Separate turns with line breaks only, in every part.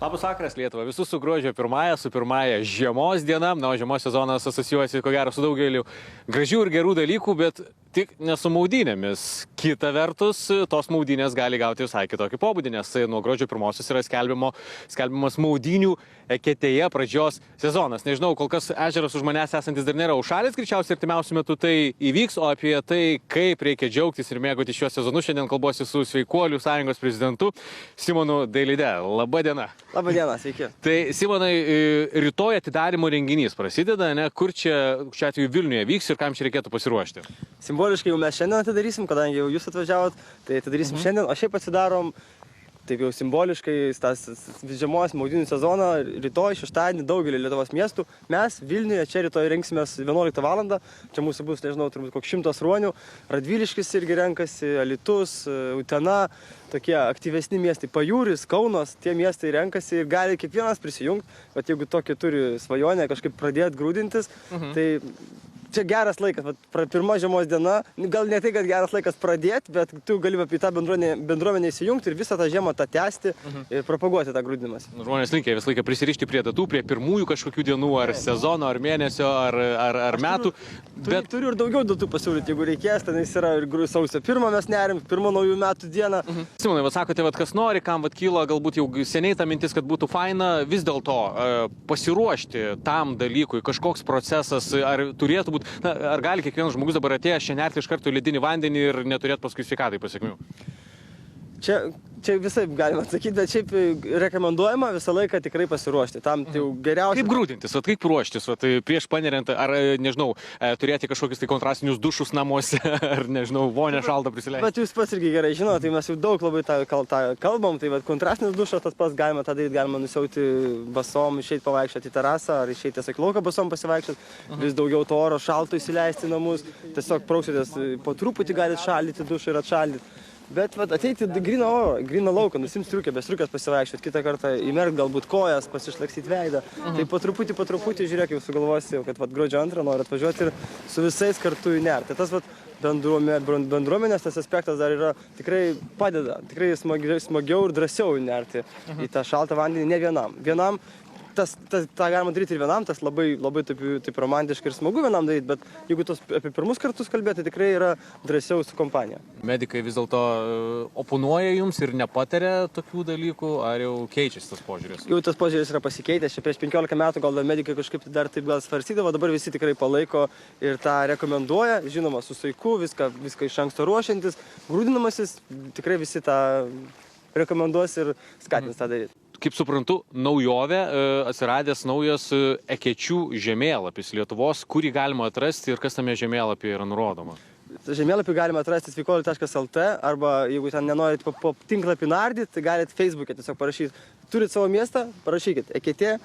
Labas vakaras Lietuva, visus su gruodžio su pirmąja žiemos diena. Na, o žiemos sezonas asocijuojasi ko gero su daugeliu gražių ir gerų dalykų, bet tik ne su maudynėmis. Kita vertus, tos maudynės gali gauti visai kitokį pobūdį, nes nuo gruodžio 1 yra skelbiamas maudynių eketėje pradžios sezonas. Nežinau, kol kas ežeras už manęs esantis dar nėra užšalęs, greičiausiai artimiausiu metu tai įvyks, o apie tai, kaip reikia džiaugtis ir mėgauti šiuo sezonu, šiandien kalbuosi su Sveikuolių sąjungos prezidentu Simonu Dailide. Labą dieną.
Labą dieną, sveiki.
Tai Simonai, rytoj atidarymo renginys prasideda, ne? Kur čia šiuo atveju Vilniuje vyks ir kam čia reikėtų pasiruošti?
Simboliškai jau mes šiandien atidarysim, kadangi jau jūs atvažiavot, tai atidarysim šiandien, o šiaip atsidarom taip jau simboliškai tas žiemos maudynių sezoną rytoj, šeštadienį daugelį Lietuvos miestų. Mes Vilniuje čia rytoj rengsimės 11 valandą, čia mūsų bus, nežinau, turbūt koks 100 ruonių, Radviliškis irgi renkasi, Alytus, Utena, tokie aktyvesni miestai, Pajūris, Kaunas, tie miestai renkasi ir gali kiekvienas prisijungti, bet jeigu tokį turi svajonę kažkaip pradėti grūdintis, tai čia geras laikas, pirma žiemos diena, gal ne tai, kad geras laikas pradėti, bet tu gali apie tą bendruomenę įsijungti ir visą tą žiemą tą tęsti ir propaguoti tą grūdinimąsi.
Žmonės linkia visą laiką prisirišti prie datų, prie pirmųjų kažkokių dienų, ar sezono, ar mėnesio, ar metų.
Turiu ir daugiau datų pasiūlyti, jeigu reikės, ten jis yra ir sausio 1 mes nerim, 1 naujų metų dieną.
Simonai, sakote, kas nori, kam kyla galbūt jau seniai ta mintis, kad būtų faina, vis dėlto pasiruošti tam dalykui, kažkoks procesas, ar turėtų būti. Na, ar gali kiekvienas žmogus dabar atėjęs čia nerti iš karto į ledinį vandenį ir neturėti paskui sveikatai pasiekmių?
Čia visai galima atsakyti, bet šiaip rekomenduojama visą laiką tikrai pasiruošti. Tam tai jau geriausia.
Kaip grūdintis, kaip ruoštis, prieš paneriant, ar, nežinau, turėti kažkokius tai kontrastinius dušus namuose, ar, nežinau, vonę šaltą prisileisti?
Bet jūs pats irgi gerai žinote, tai mes jau daug labai tą kalbam, tai kontrastinis dušas tas pats galima tą daryti, galima nusiauti basom, išeiti pavaikščioti į terasą, ar išeiti tiesiog lauką basom pasivaikščioti, vis daugiau to oro šalto įsileisti į namus, tiesiog prauksitės, po truputį galite šaldyti dušą ir atšaldyti. Bet ateiti gryną orą, gryną lauką, nusimt striukę, be striukės pasivaikščioti, kitą kartą įmerkt galbūt kojas, pasišlaksyti veidą. Tai po truputį, žiūrėk, jau sugalvosi, kad gruodžio 2 nori atvažiuoti ir su visais kartu įnerti. Tas bendruomenės tas aspektas dar yra tikrai padeda, tikrai smagiau ir drąsiau įnerti į tą šaltą vandenį, ne vienam. tą galima daryti ir vienam, tas labai taip romantiškai ir smagu vienam daryti, bet jeigu apie pirmus kartus kalbėti, tai tikrai yra drąsiau su kompanija.
Medikai vis dėlto oponuoja jums ir nepataria tokių dalykų, ar jau keičiasi tas požiūris?
Jau tas požiūris yra pasikeitęs, prieš 15 metų gal medikai kažkaip dar taip gal svarstydavo, dabar visi tikrai palaiko ir tą rekomenduoja, žinoma, su saiku, viską iš anksto ruošiantis, grūdinamasis, tikrai visi tą rekomenduos ir skatins tą daryti.
Kaip suprantu, naujovė, atsiradęs naujas ekečių žemėlapis Lietuvos, kurį galima atrasti ir kas tame žemėlapyje yra nurodoma?
Žemėlapį galima atrasti sveikuolių.lt arba jeigu ten nenorit po tinklapį nardyti, tai galite Facebook'e tiesiog parašyti. Turit savo miestą, parašykit Eketė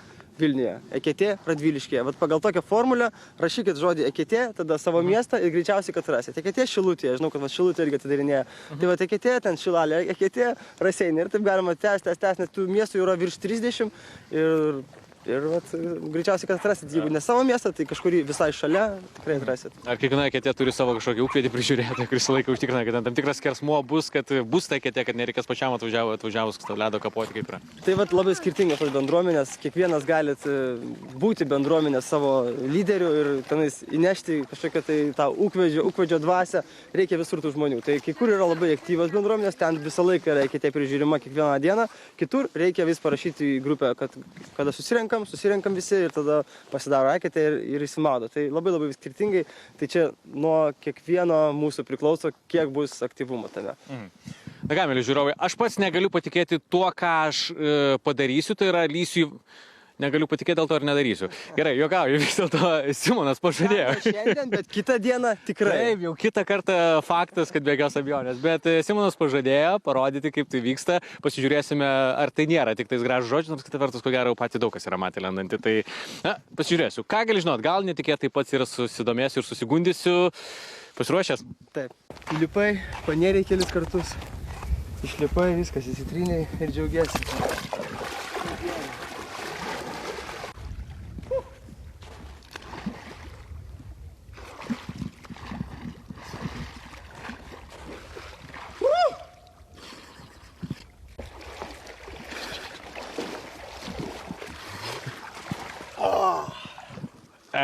Vilniuje, Eketė Radviliškyje. Vat pagal tokią formulę rašykit žodį Eketė, tada savo miestą ir greičiausiai, kad rasite. Eketė Šilutėje, žinau, kad Šilutė irgi atidarinėja. Tai vat Eketė, ten Šilalė, Eketė Raseiniai. Ir taip galima tęsti, nes tų miestų yra virš 30 ir greičiausiai, kad atrasit. Jeigu ne savo miestą, tai kažkurį visai šalia tikrai atrasit.
Ar kiekviena eketė turi savo kažkokį ūkvedį prižiūrėti, kuris laiką užtikrina, kad tam tikras skersmuo bus, kad bus ta eketė, kad nereikės pačiam atvažiavus ledo kapoti kaip yra?
Tai labai skirtingas bendruomenės, kiekvienas galit būti bendruomenės savo lyderiu ir tenais įnešti kažkokią tai tą ūkvedžio dvasią, reikia visur tų žmonių. Tai kai kur yra labai aktyvios bendruomenės, ten visą laiką yra eketė prižiūrima kiekvieną dieną, kitur reikia vis parašyti į grupę, kada susirenkam visi ir tada pasidaro eketė ir įsimaudo. Tai labai skirtingai, tai čia nuo kiekvieno mūsų priklauso, kiek bus aktyvumo tame.
Na ką, mėly žiūrovai, aš pats negaliu patikėti tuo, ką aš padarysiu, tai yra lysiu. Negaliu patikėti dėl to ir nedarysiu. Gerai, juokauju, vis dėlto Simonas pažadėjo.
Šiandien, bet kitą dieną tikrai.
Taip, jau kitą kartą faktas, kad be jokios abejonės. Bet Simonas pažadėjo parodyti, kaip tai vyksta. Pasižiūrėsime, ar tai nėra tik tais gražų žodžių, nors kitą vertus, ko gero, patį daug kas yra matę lendantį. Tai, pasižiūrėsiu. Ką gali žinot, gal netikėtai pats ir susidomėsiu ir susigundysiu. Pasiruošęs?
Taip. Įlipai, panėriai kelis kartus. Išlipai, viskas įsitrynei ir džiaugiesi.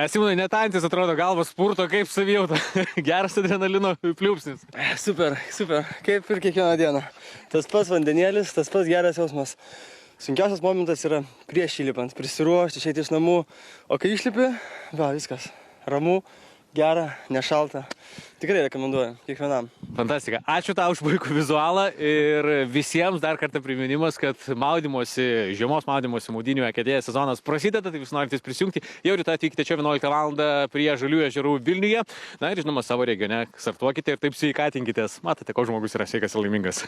Simonai, netantis atrodo galvas purto, kaip savijauta. Geras adrenalino pliūpsnis.
Super, kaip ir kiekvieną dieną. Tas pats vandenėlis, tas pats geras jausmas. Sunkiausias momentas yra prieš įlipant, prisiruošti, išeiti iš namų, o kai išlipi, viskas, ramu, gera, nešalta. Tikrai rekomenduoju kiekvienam.
Fantastika. Ačiū tau už puikų vizualą ir visiems dar kartą priminimas, kad žiemos maudymosi maudynių eketėje sezonas prasideda, tai jūs norite prisijungti. Jau rytoj atvykite čia 11 val. Prie Žaliųjų ežerų Vilniuje. Na ir žinoma, savo regione startuokite ir taip sveikatinkitės. Matote, koks žmogus yra sveikas ir laimingas.